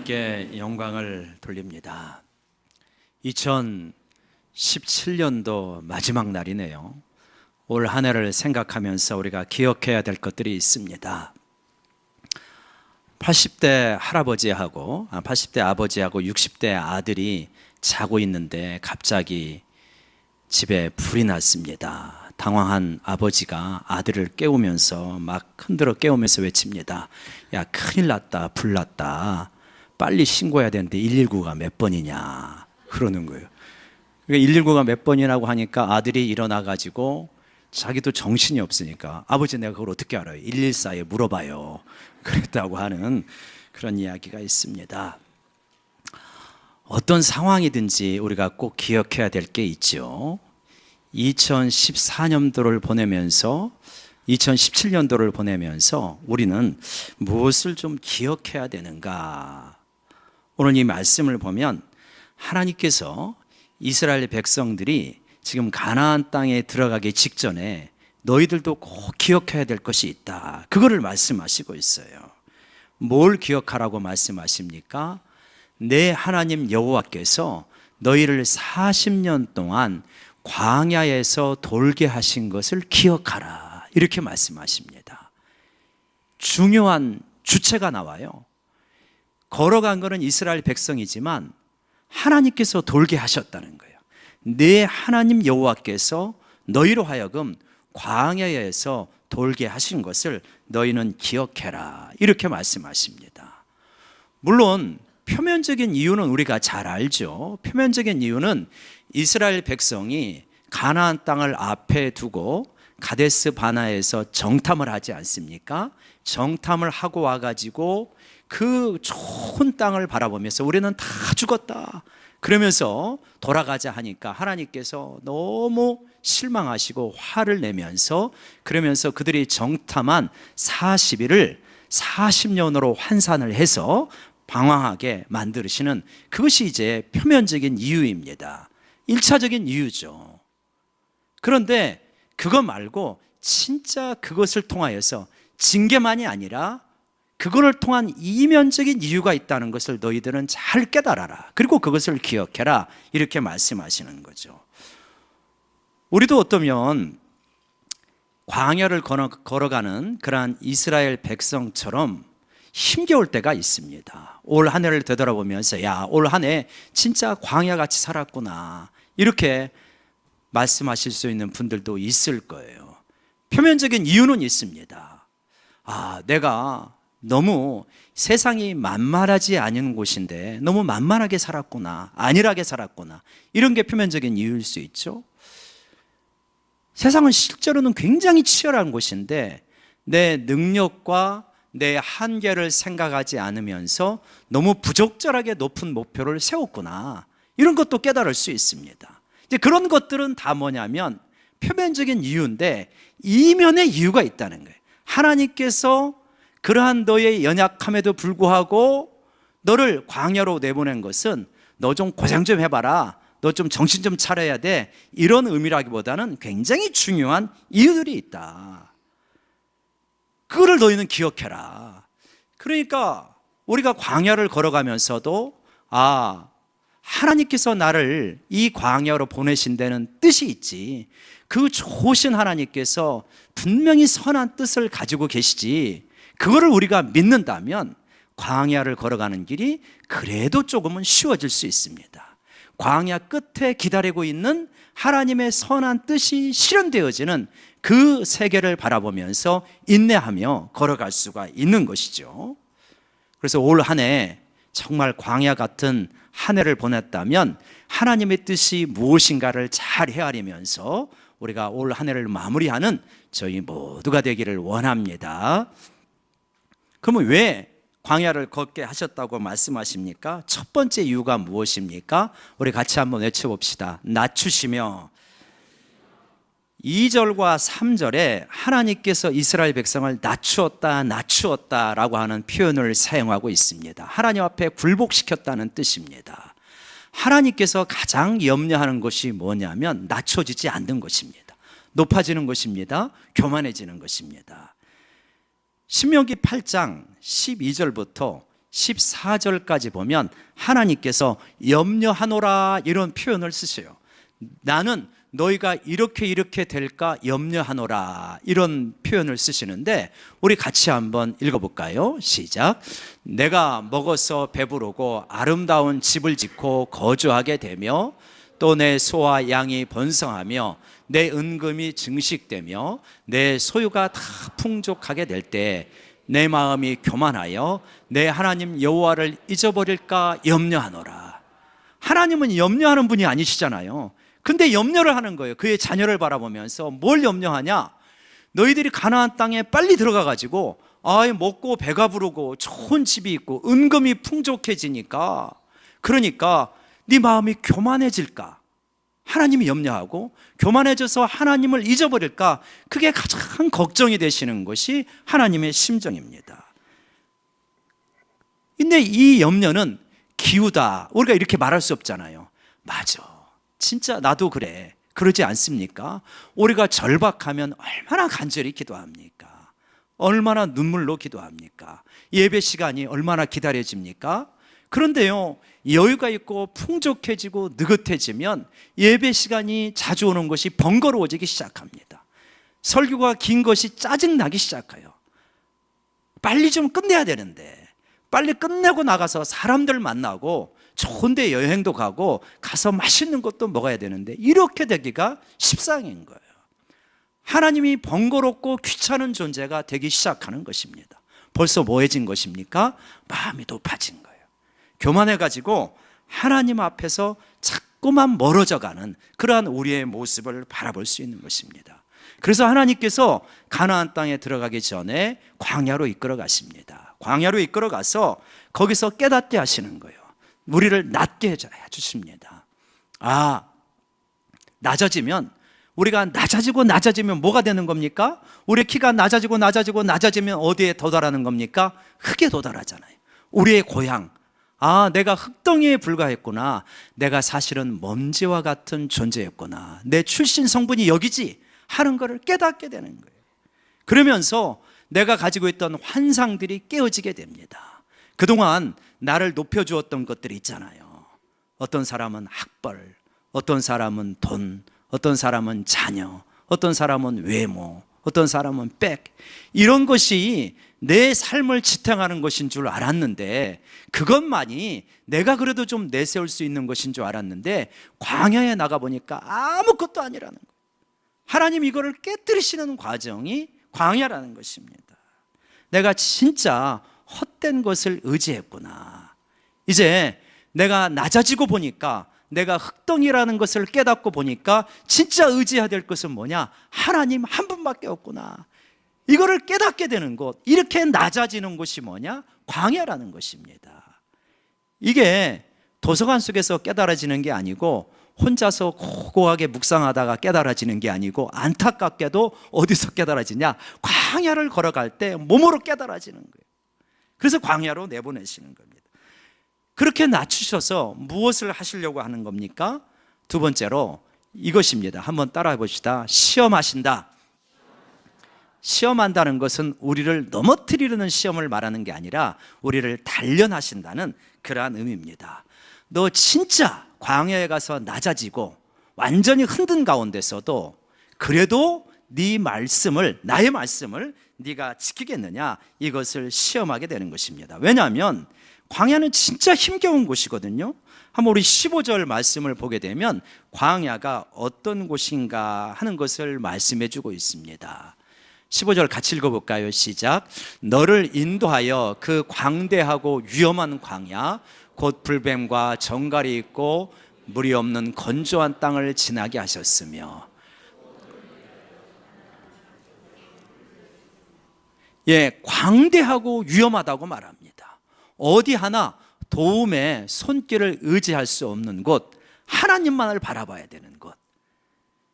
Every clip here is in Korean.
하나님께 영광을 돌립니다. 2017년도 마지막 날이네요. 올 한 해를 생각하면서 우리가 기억해야 될 것들이 있습니다. 80대 할아버지하고 80대 아버지하고 60대 아들이 자고 있는데 갑자기 집에 불이 났습니다. 당황한 아버지가 아들을 깨우면서 막 흔들어 깨우면서 외칩니다. 야, 큰일 났다, 불 났다. 빨리 신고해야 되는데 119가 몇 번이냐 그러는 거예요. 119가 몇 번이라고 하니까 아들이 일어나가지고 자기도 정신이 없으니까 아버지 내가 그걸 어떻게 알아요? 114에 물어봐요. 그랬다고 하는 그런 이야기가 있습니다. 어떤 상황이든지 우리가 꼭 기억해야 될 게 있죠. 2014년도를 보내면서 2017년도를 보내면서 우리는 무엇을 좀 기억해야 되는가? 오늘 이 말씀을 보면 하나님께서 이스라엘 백성들이 지금 가나안 땅에 들어가기 직전에 너희들도 꼭 기억해야 될 것이 있다. 그거를 말씀하시고 있어요. 뭘 기억하라고 말씀하십니까? 내 하나님 여호와께서 너희를 40년 동안 광야에서 돌게 하신 것을 기억하라. 이렇게 말씀하십니다. 중요한 주체가 나와요. 걸어간 것은 이스라엘 백성이지만 하나님께서 돌게 하셨다는 거예요. 내 하나님 여호와께서 너희로 하여금 광야에서 돌게 하신 것을 너희는 기억해라. 이렇게 말씀하십니다. 물론 표면적인 이유는 우리가 잘 알죠. 표면적인 이유는 이스라엘 백성이 가나안 땅을 앞에 두고 가데스 바나에서 정탐을 하지 않습니까? 정탐을 하고 와가지고 그 좋은 땅을 바라보면서 우리는 다 죽었다 그러면서 돌아가자 하니까 하나님께서 너무 실망하시고 화를 내면서 그러면서 그들이 정탐한 40일을 40년으로 환산을 해서 방황하게 만드시는 그것이 이제 표면적인 이유입니다. 1차적인 이유죠. 그런데 그거 말고 진짜 그것을 통하여서 징계만이 아니라 그거를 통한 이면적인 이유가 있다는 것을 너희들은 잘 깨달아라. 그리고 그것을 기억해라. 이렇게 말씀하시는 거죠. 우리도 어쩌면 광야를 걸어가는 그러한 이스라엘 백성처럼 힘겨울 때가 있습니다. 올 한 해를 되돌아보면서 야, 올 한 해 진짜 광야같이 살았구나. 이렇게 말씀하실 수 있는 분들도 있을 거예요. 표면적인 이유는 있습니다. 아, 내가 너무 세상이 만만하지 않은 곳인데 너무 만만하게 살았구나, 안일하게 살았구나. 이런 게 표면적인 이유일 수 있죠. 세상은 실제로는 굉장히 치열한 곳인데 내 능력과 내 한계를 생각하지 않으면서 너무 부적절하게 높은 목표를 세웠구나. 이런 것도 깨달을 수 있습니다. 이제 그런 것들은 다 뭐냐면 표면적인 이유인데 이면의 이유가 있다는 거예요. 하나님께서 그러한 너의 연약함에도 불구하고 너를 광야로 내보낸 것은 너 좀 고생 좀 해봐라. 너 좀 정신 좀 차려야 돼. 이런 의미라기보다는 굉장히 중요한 이유들이 있다. 그거를 너희는 기억해라. 그러니까 우리가 광야를 걸어가면서도 하나님께서 나를 이 광야로 보내신 데는 뜻이 있지. 그 좋으신 하나님께서 분명히 선한 뜻을 가지고 계시지. 그거를 우리가 믿는다면 광야를 걸어가는 길이 그래도 조금은 쉬워질 수 있습니다. 광야 끝에 기다리고 있는 하나님의 선한 뜻이 실현되어지는 그 세계를 바라보면서 인내하며 걸어갈 수가 있는 것이죠. 그래서 올 한 해 정말 광야 같은 한 해를 보냈다면 하나님의 뜻이 무엇인가를 잘 헤아리면서 우리가 올 한 해를 마무리하는 저희 모두가 되기를 원합니다. 그러면 왜 광야를 걷게 하셨다고 말씀하십니까? 첫 번째 이유가 무엇입니까? 우리 같이 한번 외쳐봅시다. 낮추시며. 2절과 3절에 하나님께서 이스라엘 백성을 낮추었다라고 하는 표현을 사용하고 있습니다. 하나님 앞에 굴복시켰다는 뜻입니다. 하나님께서 가장 염려하는 것이 뭐냐면 낮춰지지 않는 것입니다. 높아지는 것입니다. 교만해지는 것입니다. 신명기 8장 12절부터 14절까지 보면 하나님께서 염려하노라 이런 표현을 쓰세요. 나는 너희가 이렇게 될까 염려하노라 이런 표현을 쓰시는데 우리 같이 한번 읽어볼까요? 시작. 내가 먹어서 배부르고 아름다운 집을 짓고 거주하게 되며 또 내 소와 양이 번성하며 내 은금이 증식되며 내 소유가 다 풍족하게 될 때 내 마음이 교만하여 내 하나님 여호와를 잊어버릴까 염려하노라. 하나님은 염려하는 분이 아니시잖아요. 근데 염려를 하는 거예요. 그의 자녀를 바라보면서 뭘 염려하냐? 너희들이 가나안 땅에 빨리 들어가 가지고 먹고 배가 부르고 좋은 집이 있고 은금이 풍족해지니까, 그러니까 네 마음이 교만해질까? 하나님이 염려하고 교만해져서 하나님을 잊어버릴까? 그게 가장 걱정이 되시는 것이 하나님의 심정입니다. 근데 이 염려는 기우다, 우리가 이렇게 말할 수 없잖아요. 맞아, 진짜 나도 그래. 그러지 않습니까? 우리가 절박하면 얼마나 간절히 기도합니까? 얼마나 눈물로 기도합니까? 예배 시간이 얼마나 기다려집니까? 그런데요, 여유가 있고 풍족해지고 느긋해지면 예배 시간이 자주 오는 것이 번거로워지기 시작합니다. 설교가 긴 것이 짜증나기 시작해요. 빨리 좀 끝내야 되는데, 빨리 끝내고 나가서 사람들 만나고 좋은 데 여행도 가고 가서 맛있는 것도 먹어야 되는데 이렇게 되기가 십상인 거예요. 하나님이 번거롭고 귀찮은 존재가 되기 시작하는 것입니다. 벌써 뭐해진 것입니까? 마음이 높아진 거예요. 교만해가지고 하나님 앞에서 자꾸만 멀어져가는 그러한 우리의 모습을 바라볼 수 있는 것입니다. 그래서 하나님께서 가나안 땅에 들어가기 전에 광야로 이끌어 가십니다. 광야로 이끌어 가서 거기서 깨닫게 하시는 거예요. 우리를 낮게 해주십니다. 낮아지면, 우리가 낮아지면 뭐가 되는 겁니까? 우리의 키가 낮아지면 어디에 도달하는 겁니까? 흙에 도달하잖아요. 우리의 고향, 내가 흙덩이에 불과했구나. 내가 사실은 먼지와 같은 존재였구나. 내 출신 성분이 여기지 하는 것을 깨닫게 되는 거예요. 그러면서 내가 가지고 있던 환상들이 깨어지게 됩니다. 그동안 나를 높여주었던 것들이 있잖아요. 어떤 사람은 학벌, 어떤 사람은 돈, 어떤 사람은 자녀, 어떤 사람은 외모, 어떤 사람은 백, 이런 것이 내 삶을 지탱하는 것인 줄 알았는데, 그것만이 내가 그래도 좀 내세울 수 있는 것인 줄 알았는데 광야에 나가보니까 아무것도 아니라는 거예요. 하나님 이거를 깨뜨리시는 과정이 광야라는 것입니다. 내가 진짜 헛된 것을 의지했구나. 이제 내가 낮아지고 보니까, 내가 흙덩이라는 것을 깨닫고 보니까 진짜 의지해야 될 것은 뭐냐? 하나님 한 분밖에 없구나. 이거를 깨닫게 되는 것, 이렇게 낮아지는 것이 뭐냐? 광야라는 것입니다. 이게 도서관 속에서 깨달아지는 게 아니고, 혼자서 고고하게 묵상하다가 깨달아지는 게 아니고, 안타깝게도 어디서 깨달아지냐? 광야를 걸어갈 때 몸으로 깨달아지는 거예요. 그래서 광야로 내보내시는 겁니다. 그렇게 낮추셔서 무엇을 하시려고 하는 겁니까? 두 번째로 이것입니다. 한번 따라해 봅시다. 시험하신다. 시험한다는 것은 우리를 넘어뜨리려는 시험을 말하는 게 아니라 우리를 단련하신다는 그러한 의미입니다. 너 진짜 광야에 가서 낮아지고 완전히 흔든 가운데서도 그래도 네 말씀을, 나의 말씀을 네가 지키겠느냐, 이것을 시험하게 되는 것입니다. 왜냐하면 광야는 진짜 힘겨운 곳이거든요. 한번 우리 15절 말씀을 보게 되면 광야가 어떤 곳인가 하는 것을 말씀해 주고 있습니다. 15절 같이 읽어볼까요? 시작. 너를 인도하여 그 광대하고 위험한 광야, 곧 불뱀과 정갈이 있고 물이 없는 건조한 땅을 지나게 하셨으며. 광대하고 위험하다고 말합니다. 어디 하나 도움의 손길을 의지할 수 없는 곳, 하나님만을 바라봐야 되는 곳.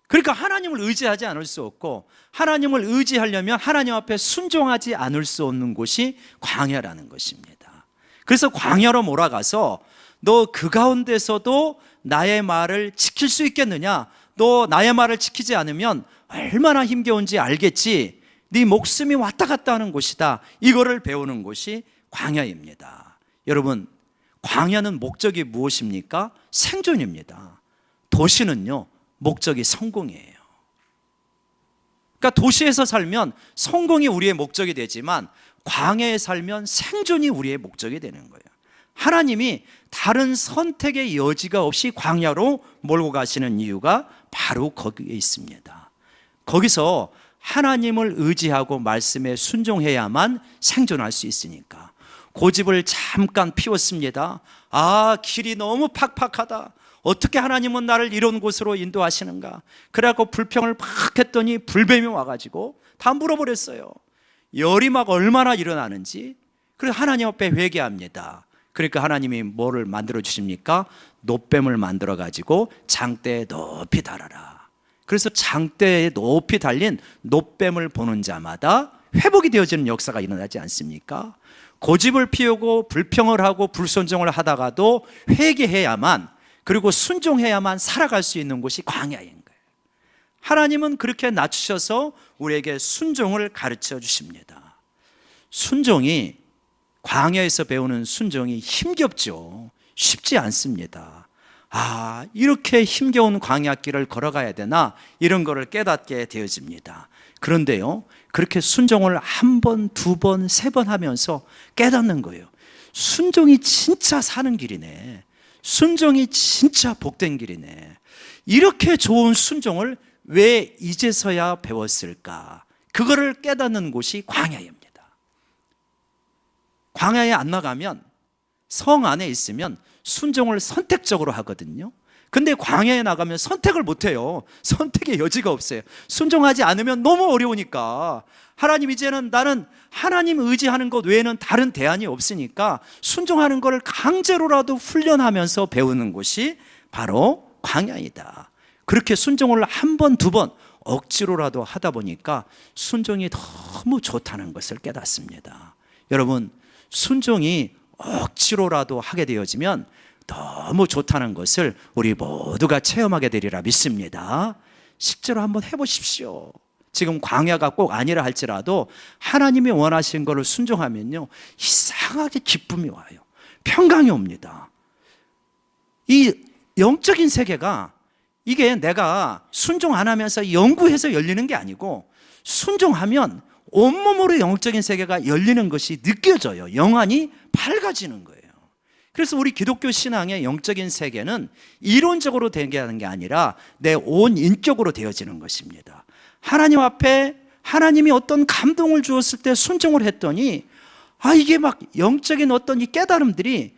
그러니까 하나님을 의지하지 않을 수 없고, 하나님을 의지하려면 하나님 앞에 순종하지 않을 수 없는 곳이 광야라는 것입니다. 그래서 광야로 몰아가서 너 그 가운데서도 나의 말을 지킬 수 있겠느냐? 너 나의 말을 지키지 않으면 얼마나 힘겨운지 알겠지? 네 목숨이 왔다 갔다 하는 곳이다. 이거를 배우는 곳이 광야입니다. 여러분, 광야는 목적이 무엇입니까? 생존입니다. 도시는요, 목적이 성공이에요. 그러니까 도시에서 살면 성공이 우리의 목적이 되지만 광야에 살면 생존이 우리의 목적이 되는 거예요. 하나님이 다른 선택의 여지가 없이 광야로 몰고 가시는 이유가 바로 거기에 있습니다. 거기서 하나님을 의지하고 말씀에 순종해야만 생존할 수 있으니까. 고집을 잠깐 피웠습니다. 길이 너무 팍팍하다. 어떻게 하나님은 나를 이런 곳으로 인도하시는가? 그래갖고 불평을 막 했더니 불뱀이 와가지고 다 물어버렸어요. 열이 막 얼마나 일어나는지. 그래서 하나님 앞에 회개합니다. 그러니까 하나님이 뭐를 만들어 주십니까? 놋뱀을 만들어 가지고 장대에 높이 달아라. 그래서 장대에 높이 달린 놋뱀을 보는 자마다 회복이 되어지는 역사가 일어나지 않습니까? 고집을 피우고 불평을 하고 불순종을 하다가도 회개해야만, 그리고 순종해야만 살아갈 수 있는 곳이 광야인 거예요. 하나님은 그렇게 낮추셔서 우리에게 순종을 가르쳐 주십니다. 순종이, 광야에서 배우는 순종이 힘겹죠. 쉽지 않습니다. 이렇게 힘겨운 광야길을 걸어가야 되나, 이런 거를 깨닫게 되어집니다. 그런데요, 그렇게 순종을 한 번, 두 번, 세 번 하면서 깨닫는 거예요. 순종이 진짜 사는 길이네. 순종이 진짜 복된 길이네. 이렇게 좋은 순종을 왜 이제서야 배웠을까? 그거를 깨닫는 곳이 광야입니다. 광야에 안 나가면, 성 안에 있으면 순종을 선택적으로 하거든요. 근데 광야에 나가면 선택을 못 해요. 선택의 여지가 없어요. 순종하지 않으면 너무 어려우니까. 하나님, 이제는 나는 하나님 의지하는 것 외에는 다른 대안이 없으니까 순종하는 걸 강제로라도 훈련하면서 배우는 곳이 바로 광야이다. 그렇게 순종을 한 번, 두 번 억지로라도 하다 보니까 순종이 너무 좋다는 것을 깨닫습니다. 여러분, 순종이 억지로라도 하게 되어지면 너무 좋다는 것을 우리 모두가 체험하게 되리라 믿습니다. 실제로 한번 해보십시오. 지금 광야가 꼭 아니라 할지라도 하나님이 원하신 것을 순종하면요, 이상하게 기쁨이 와요. 평강이 옵니다. 이 영적인 세계가, 이게 내가 순종 안 하면서 연구해서 열리는 게 아니고, 순종하면 온몸으로 영적인 세계가 열리는 것이 느껴져요. 영안이 밝아지는 거예요. 그래서 우리 기독교 신앙의 영적인 세계는 이론적으로 되게 하는 게 아니라 내 온 인격으로 되어지는 것입니다. 하나님 앞에 하나님이 어떤 감동을 주었을 때 순종을 했더니, 이게 막 영적인 어떤 이 깨달음들이,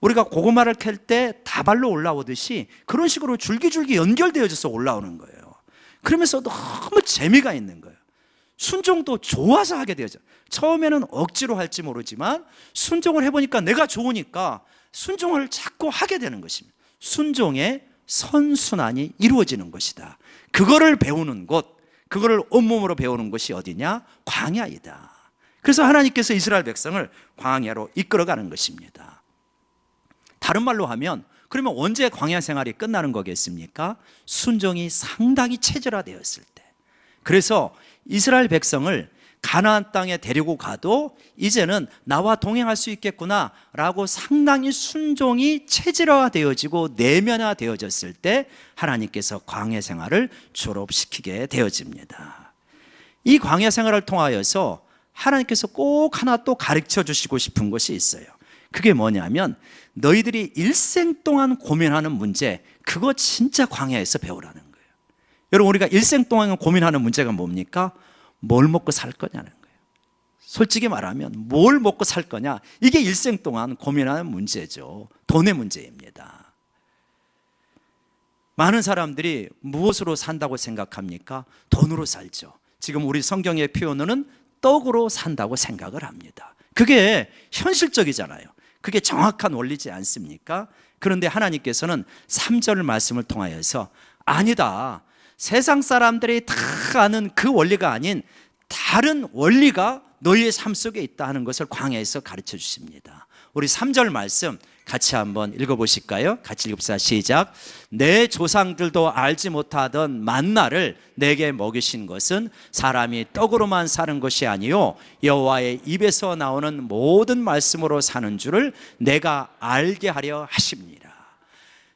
우리가 고구마를 캘 때 다발로 올라오듯이 그런 식으로 줄기줄기 연결되어져서 올라오는 거예요. 그러면서 너무 재미가 있는 거예요. 순종도 좋아서 하게 되죠. 처음에는 억지로 할지 모르지만 순종을 해보니까 내가 좋으니까 순종을 자꾸 하게 되는 것입니다. 순종의 선순환이 이루어지는 것이다. 그거를 배우는 곳, 그거를 온몸으로 배우는 곳이 어디냐? 광야이다. 그래서 하나님께서 이스라엘 백성을 광야로 이끌어가는 것입니다. 다른 말로 하면, 그러면 언제 광야 생활이 끝나는 거겠습니까? 순종이 상당히 체질화되었을 때. 그래서 이스라엘 백성을 가나안 땅에 데리고 가도 이제는 나와 동행할 수 있겠구나 라고 상당히 순종이 체질화되어지고 내면화되어졌을 때 하나님께서 광야 생활을 졸업시키게 되어집니다. 이 광야 생활을 통하여서 하나님께서 꼭 하나 또 가르쳐 주시고 싶은 것이 있어요. 그게 뭐냐면, 너희들이 일생 동안 고민하는 문제, 그거 진짜 광야에서 배우라는 거예요. 여러분, 우리가 일생 동안 고민하는 문제가 뭡니까? 뭘 먹고 살 거냐는 거예요. 솔직히 말하면 뭘 먹고 살 거냐, 이게 일생 동안 고민하는 문제죠. 돈의 문제입니다. 많은 사람들이 무엇으로 산다고 생각합니까? 돈으로 살죠. 지금 우리 성경의 표현으로는 떡으로 산다고 생각을 합니다. 그게 현실적이잖아요. 그게 정확한 원리지 않습니까? 그런데 하나님께서는 3절 말씀을 통하여서, 아니다, 세상 사람들이 다 아는 그 원리가 아닌 다른 원리가 너희의 삶 속에 있다 하는 것을 광야에서 가르쳐 주십니다. 우리 3절 말씀 같이 한번 읽어보실까요? 같이 읽읍시다. 시작. 내 조상들도 알지 못하던 만나를 내게 먹이신 것은 사람이 떡으로만 사는 것이 아니요 여호와의 입에서 나오는 모든 말씀으로 사는 줄을 내가 알게 하려 하십니다.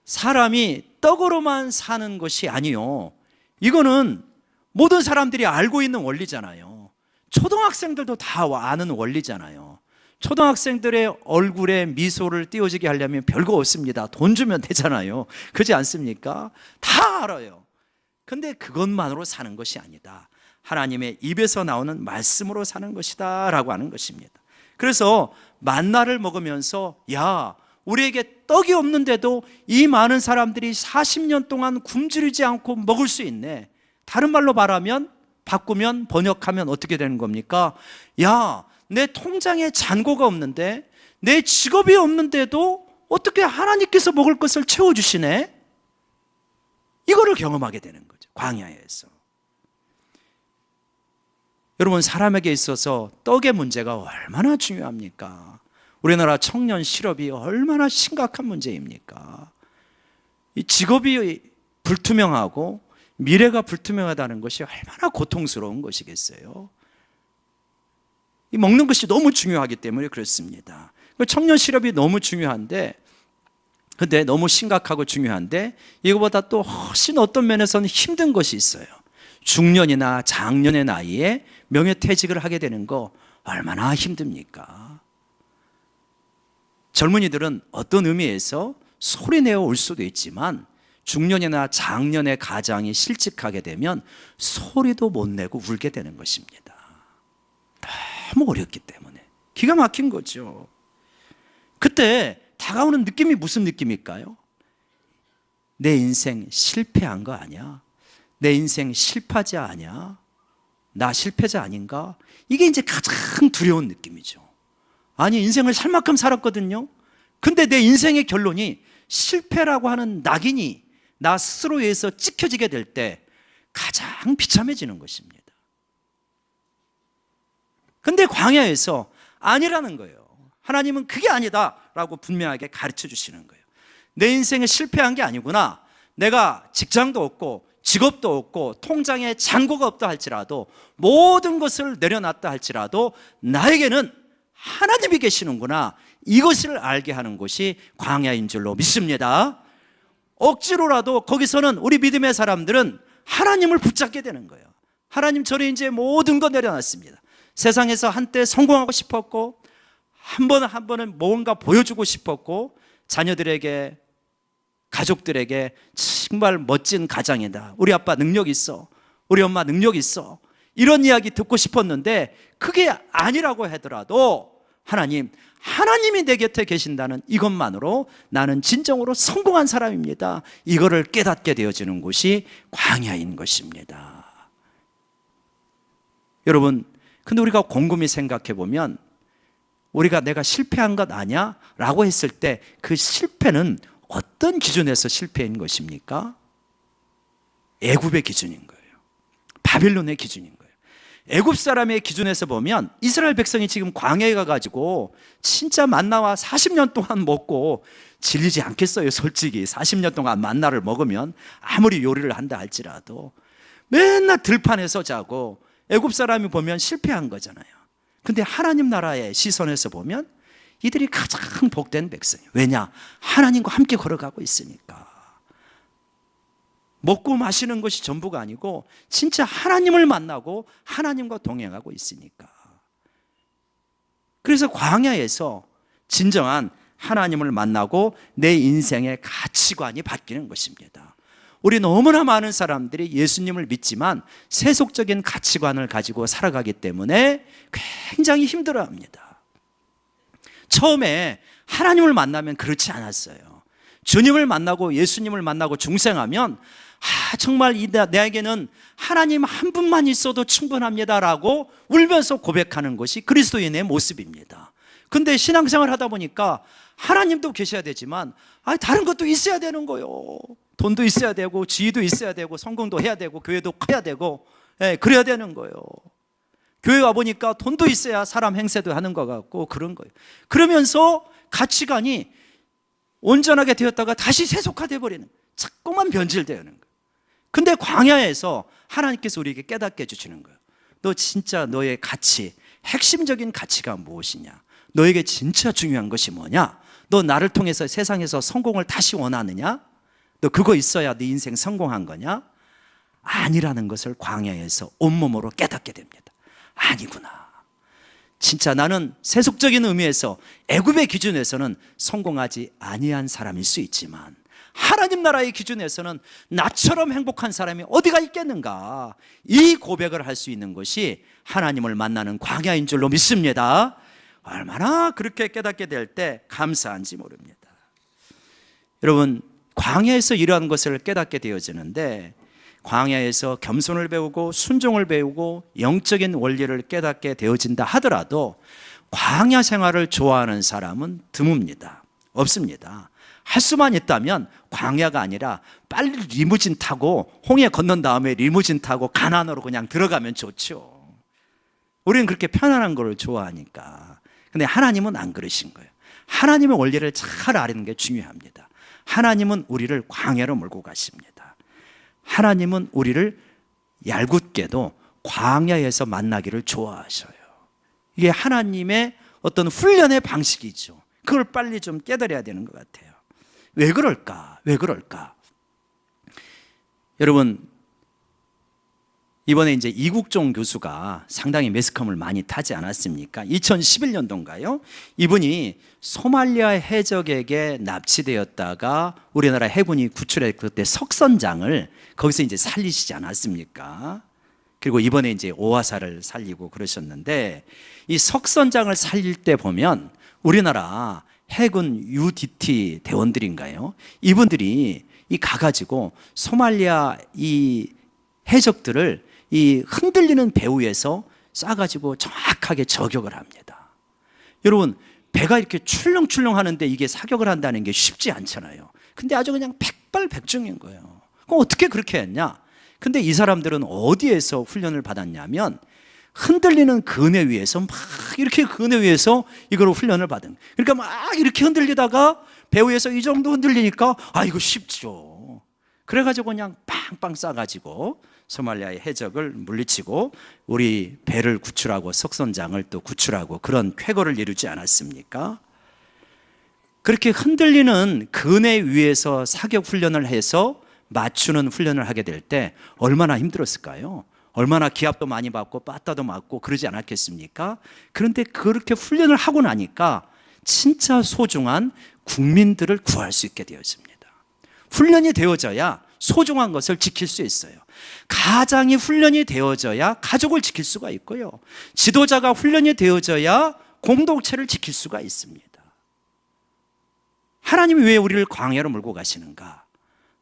사람이 떡으로만 사는 것이 아니요, 이거는 모든 사람들이 알고 있는 원리잖아요. 초등학생들도 다 아는 원리잖아요. 초등학생들의 얼굴에 미소를 띄워지게 하려면 별거 없습니다. 돈 주면 되잖아요. 그렇지 않습니까? 다 알아요. 근데 그것만으로 사는 것이 아니다. 하나님의 입에서 나오는 말씀으로 사는 것이다 라고 하는 것입니다. 그래서 만나를 먹으면서 야, 우리에게 떡이 없는데도 이 많은 사람들이 40년 동안 굶주리지 않고 먹을 수 있네. 다른 말로 말하면, 바꾸면, 번역하면 어떻게 되는 겁니까? 야, 내 통장에 잔고가 없는데, 내 직업이 없는데도 어떻게 하나님께서 먹을 것을 채워주시네? 이거를 경험하게 되는 거죠, 광야에서. 여러분, 사람에게 있어서 떡의 문제가 얼마나 중요합니까? 우리나라 청년 실업이 얼마나 심각한 문제입니까? 이 직업이 불투명하고 미래가 불투명하다는 것이 얼마나 고통스러운 것이겠어요? 이 먹는 것이 너무 중요하기 때문에 그렇습니다. 청년 실업이 너무 중요한데, 근데 너무 심각하고 중요한데, 이거보다 또 훨씬 어떤 면에서는 힘든 것이 있어요. 중년이나 장년의 나이에 명예퇴직을 하게 되는 거 얼마나 힘듭니까? 젊은이들은 어떤 의미에서 소리내어 울 수도 있지만, 중년이나 장년의 가장이 실직하게 되면 소리도 못 내고 울게 되는 것입니다. 너무 어렵기 때문에. 기가 막힌 거죠. 그때 다가오는 느낌이 무슨 느낌일까요? 내 인생 실패한 거 아니야? 내 인생 실패자 아니야? 나 실패자 아닌가? 이게 이제 가장 두려운 느낌이죠. 아니, 인생을 살 만큼 살았거든요. 근데 내 인생의 결론이 실패라고 하는 낙인이 나 스스로에 의해서 찍혀지게 될 때 가장 비참해지는 것입니다. 근데 광야에서 아니라는 거예요. 하나님은 그게 아니다 라고 분명하게 가르쳐 주시는 거예요. 내 인생에 실패한 게 아니구나. 내가 직장도 없고 직업도 없고 통장에 잔고가 없다 할지라도, 모든 것을 내려놨다 할지라도 나에게는 하나님이 계시는구나, 이것을 알게 하는 것이 광야인 줄로 믿습니다. 억지로라도 거기서는 우리 믿음의 사람들은 하나님을 붙잡게 되는 거예요. 하나님, 저는 이제 모든 거 내려놨습니다. 세상에서 한때 성공하고 싶었고, 한 번은 뭔가 보여주고 싶었고, 자녀들에게, 가족들에게 정말 멋진 가장이다, 우리 아빠 능력 있어, 우리 엄마 능력 있어, 이런 이야기 듣고 싶었는데 그게 아니라고 하더라도 하나님이 내 곁에 계신다는 이것만으로 나는 진정으로 성공한 사람입니다, 이거를 깨닫게 되어지는 곳이 광야인 것입니다. 여러분, 근데 우리가 곰곰이 생각해 보면, 우리가 내가 실패한 것 아니야? 라고 했을 때 그 실패는 어떤 기준에서 실패인 것입니까? 애굽의 기준인 거예요. 바빌론의 기준인 거예요. 애굽 사람의 기준에서 보면 이스라엘 백성이 지금 광야에 가가지고 진짜 만나와 40년 동안 먹고 질리지 않겠어요? 솔직히 40년 동안 만나를 먹으면 아무리 요리를 한다 할지라도 맨날 들판에서 자고, 애굽 사람이 보면 실패한 거잖아요. 근데 하나님 나라의 시선에서 보면 이들이 가장 복된 백성이에요. 왜냐? 하나님과 함께 걸어가고 있으니까. 먹고 마시는 것이 전부가 아니고 진짜 하나님을 만나고 하나님과 동행하고 있으니까. 그래서 광야에서 진정한 하나님을 만나고 내 인생의 가치관이 바뀌는 것입니다. 우리 너무나 많은 사람들이 예수님을 믿지만 세속적인 가치관을 가지고 살아가기 때문에 굉장히 힘들어합니다. 처음에 하나님을 만나면 그렇지 않았어요. 주님을 만나고 예수님을 만나고 중생하면 정말 내게는 하나님 한 분만 있어도 충분합니다라고 울면서 고백하는 것이 그리스도인의 모습입니다. 근데 신앙생활 하다 보니까 하나님도 계셔야 되지만 다른 것도 있어야 되는 거예요. 돈도 있어야 되고 지위도 있어야 되고 성공도 해야 되고 교회도 커야 되고, 그래야 되는 거예요. 교회 와보니까 돈도 있어야 사람 행세도 하는 것 같고 그런 거예요. 그러면서 가치관이 온전하게 되었다가 다시 세속화되어 버리는, 자꾸만 변질되는 거예요. 근데 광야에서 하나님께서 우리에게 깨닫게 해주시는 거예요. 너 진짜 너의 가치, 핵심적인 가치가 무엇이냐? 너에게 진짜 중요한 것이 뭐냐? 너 나를 통해서 세상에서 성공을 다시 원하느냐? 너 그거 있어야 네 인생 성공한 거냐? 아니라는 것을 광야에서 온몸으로 깨닫게 됩니다. 아니구나. 진짜 나는 세속적인 의미에서 애굽의 기준에서는 성공하지 아니한 사람일 수 있지만 하나님 나라의 기준에서는 나처럼 행복한 사람이 어디가 있겠는가? 이 고백을 할 수 있는 것이 하나님을 만나는 광야인 줄로 믿습니다. 얼마나 그렇게 깨닫게 될 때 감사한지 모릅니다. 여러분, 광야에서 이러한 것을 깨닫게 되어지는데, 광야에서 겸손을 배우고 순종을 배우고 영적인 원리를 깨닫게 되어진다 하더라도 광야 생활을 좋아하는 사람은 드뭅니다. 없습니다. 할 수만 있다면 광야가 아니라 빨리 리무진 타고 홍해 건넌 다음에 리무진 타고 가나안으로 그냥 들어가면 좋죠. 우리는 그렇게 편안한 걸 좋아하니까. 근데 하나님은 안 그러신 거예요. 하나님의 원리를 잘 아는 게 중요합니다. 하나님은 우리를 광야로 몰고 가십니다. 하나님은 우리를 얄궂게도 광야에서 만나기를 좋아하셔요. 이게 하나님의 어떤 훈련의 방식이죠. 그걸 빨리 좀 깨달아야 되는 것 같아요. 왜 그럴까? 왜 그럴까? 여러분, 이번에 이제 이국종 교수가 상당히 매스컴을 많이 타지 않았습니까? 2011년도인가요? 이분이 소말리아 해적에게 납치되었다가 우리나라 해군이 구출해 그때 석선장을 거기서 이제 살리시지 않았습니까? 그리고 이번에 이제 오화사를 살리고 그러셨는데, 이 석선장을 살릴 때 보면 우리나라 해군 UDT 대원들인가요? 이분들이 이 가가지고 소말리아 이 해적들을 이 흔들리는 배 위에서 싸가지고 정확하게 저격을 합니다. 여러분, 배가 이렇게 출렁출렁 하는데 이게 사격을 한다는 게 쉽지 않잖아요. 근데 아주 그냥 백발백중인 거예요. 그럼 어떻게 그렇게 했냐? 근데 이 사람들은 어디에서 훈련을 받았냐면 흔들리는 그네 위에서 막 이렇게 그네 위에서 이걸 훈련을 받은. 그러니까 막 이렇게 흔들리다가 배 위에서 이 정도 흔들리니까 아, 이거 쉽죠. 그래가지고 그냥 빵빵 싸가지고 소말리아의 해적을 물리치고 우리 배를 구출하고 석선장을 또 구출하고 그런 쾌거를 이루지 않았습니까? 그렇게 흔들리는 그네 위에서 사격 훈련을 해서 맞추는 훈련을 하게 될 때 얼마나 힘들었을까요? 얼마나 기합도 많이 받고 빠따도 맞고 그러지 않았겠습니까? 그런데 그렇게 훈련을 하고 나니까 진짜 소중한 국민들을 구할 수 있게 되어집니다. 훈련이 되어져야 소중한 것을 지킬 수 있어요. 가장이 훈련이 되어져야 가족을 지킬 수가 있고요. 지도자가 훈련이 되어져야 공동체를 지킬 수가 있습니다. 하나님이 왜 우리를 광야로 몰고 가시는가?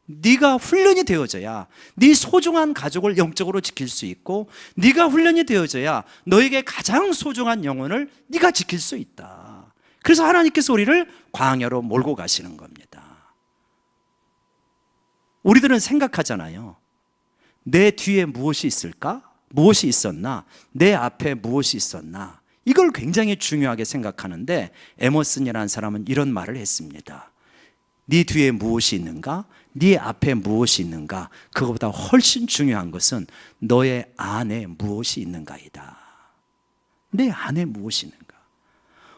네가 훈련이 되어져야 네 소중한 가족을 영적으로 지킬 수 있고, 네가 훈련이 되어져야 너에게 가장 소중한 영혼을 네가 지킬 수 있다. 그래서 하나님께서 우리를 광야로 몰고 가시는 겁니다. 우리들은 생각하잖아요. 내 뒤에 무엇이 있을까? 무엇이 있었나? 내 앞에 무엇이 있었나? 이걸 굉장히 중요하게 생각하는데 에머슨이라는 사람은 이런 말을 했습니다. 네 뒤에 무엇이 있는가? 네 앞에 무엇이 있는가? 그것보다 훨씬 중요한 것은 너의 안에 무엇이 있는가이다. 내 안에 무엇이 있는가?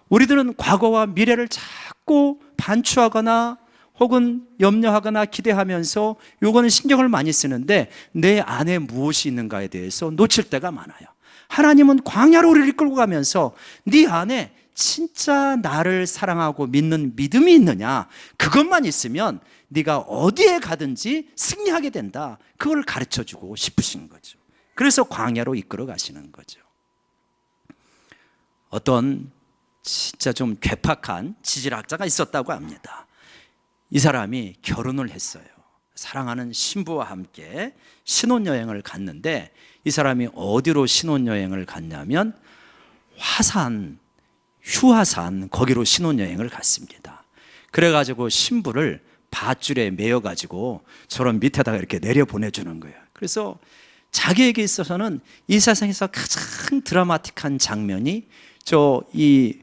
우리들은 과거와 미래를 자꾸 반추하거나 혹은 염려하거나 기대하면서 요거는 신경을 많이 쓰는데 내 안에 무엇이 있는가에 대해서 놓칠 때가 많아요. 하나님은 광야로 우리를 이끌고 가면서 네 안에 진짜 나를 사랑하고 믿는 믿음이 있느냐, 그것만 있으면 네가 어디에 가든지 승리하게 된다. 그걸 가르쳐주고 싶으신 거죠. 그래서 광야로 이끌어 가시는 거죠. 어떤 진짜 좀 괴팍한 지질학자가 있었다고 합니다. 이 사람이 결혼을 했어요. 사랑하는 신부와 함께 신혼여행을 갔는데, 이 사람이 어디로 신혼여행을 갔냐면 휴화산 거기로 신혼여행을 갔습니다. 그래가지고 신부를 밧줄에 매어가지고 저런 밑에다가 이렇게 내려보내주는 거예요. 그래서 자기에게 있어서는 이 세상에서 가장 드라마틱한 장면이 이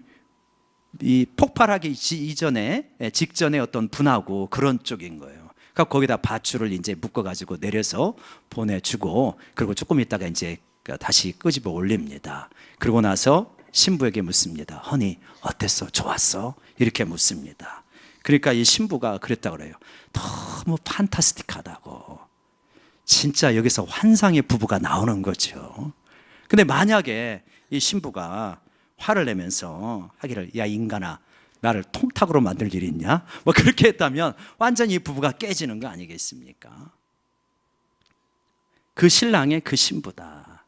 이 폭발하기 이전에 직전에 어떤 분하고 그런 쪽인 거예요. 그러니까 거기다 밧줄을 이제 묶어가지고 내려서 보내주고 그리고 조금 있다가 이제 다시 끄집어 올립니다. 그러고 나서 신부에게 묻습니다. 허니 어땠어? 좋았어? 이렇게 묻습니다. 그러니까 이 신부가 그랬다 그래요. 너무 판타스틱하다고. 진짜 여기서 환상의 부부가 나오는 거죠. 근데 만약에 이 신부가 화를 내면서 하기를 야 인간아 나를 통닭으로 만들 일이 있냐? 뭐 그렇게 했다면 완전히 이 부부가 깨지는 거 아니겠습니까? 그 신랑의 그 신부다.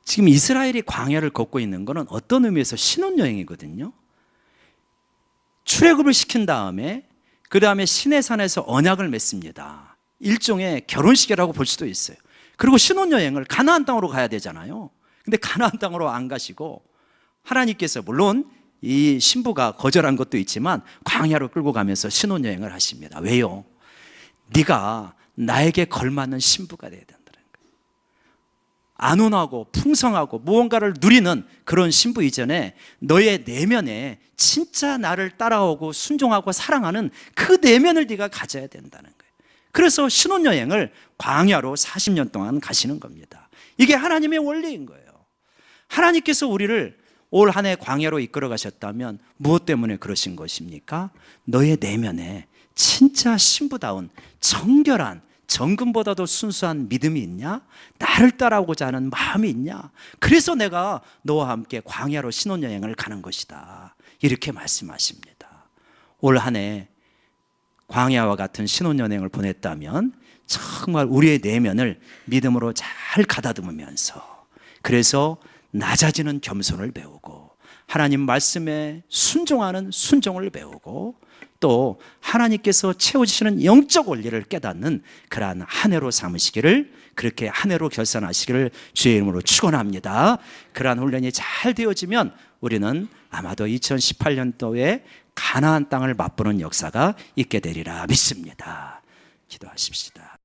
지금 이스라엘이 광야를 걷고 있는 것은 어떤 의미에서 신혼여행이거든요. 출애굽을 시킨 다음에 그 다음에 시내산에서 언약을 맺습니다. 일종의 결혼식이라고 볼 수도 있어요. 그리고 신혼여행을 가나안 땅으로 가야 되잖아요. 근데 가나안 땅으로 안 가시고 하나님께서 물론 이 신부가 거절한 것도 있지만 광야로 끌고 가면서 신혼여행을 하십니다. 왜요? 네가 나에게 걸맞는 신부가 돼야 된다는 거예요. 안온하고 풍성하고 무언가를 누리는 그런 신부 이전에 너의 내면에 진짜 나를 따라오고 순종하고 사랑하는 그 내면을 네가 가져야 된다는 거예요. 그래서 신혼여행을 광야로 40년 동안 가시는 겁니다. 이게 하나님의 원리인 거예요. 하나님께서 우리를 올 한 해 광야로 이끌어 가셨다면 무엇 때문에 그러신 것입니까? 너의 내면에 진짜 신부다운 정결한 정금보다도 순수한 믿음이 있냐? 나를 따라오고자 하는 마음이 있냐? 그래서 내가 너와 함께 광야로 신혼여행을 가는 것이다. 이렇게 말씀하십니다. 올 한 해 광야와 같은 신혼여행을 보냈다면 정말 우리의 내면을 믿음으로 잘 가다듬으면서 그래서 낮아지는 겸손을 배우고 하나님 말씀에 순종하는 순종을 배우고 또 하나님께서 채워주시는 영적 원리를 깨닫는 그러한 한 해로 삼으시기를 그렇게 한 해로 결산하시기를 주의 이름으로 축원합니다. 그러한 훈련이 잘 되어지면 우리는 아마도 2018년도에 가나안 땅을 맛보는 역사가 있게 되리라 믿습니다. 기도하십시다.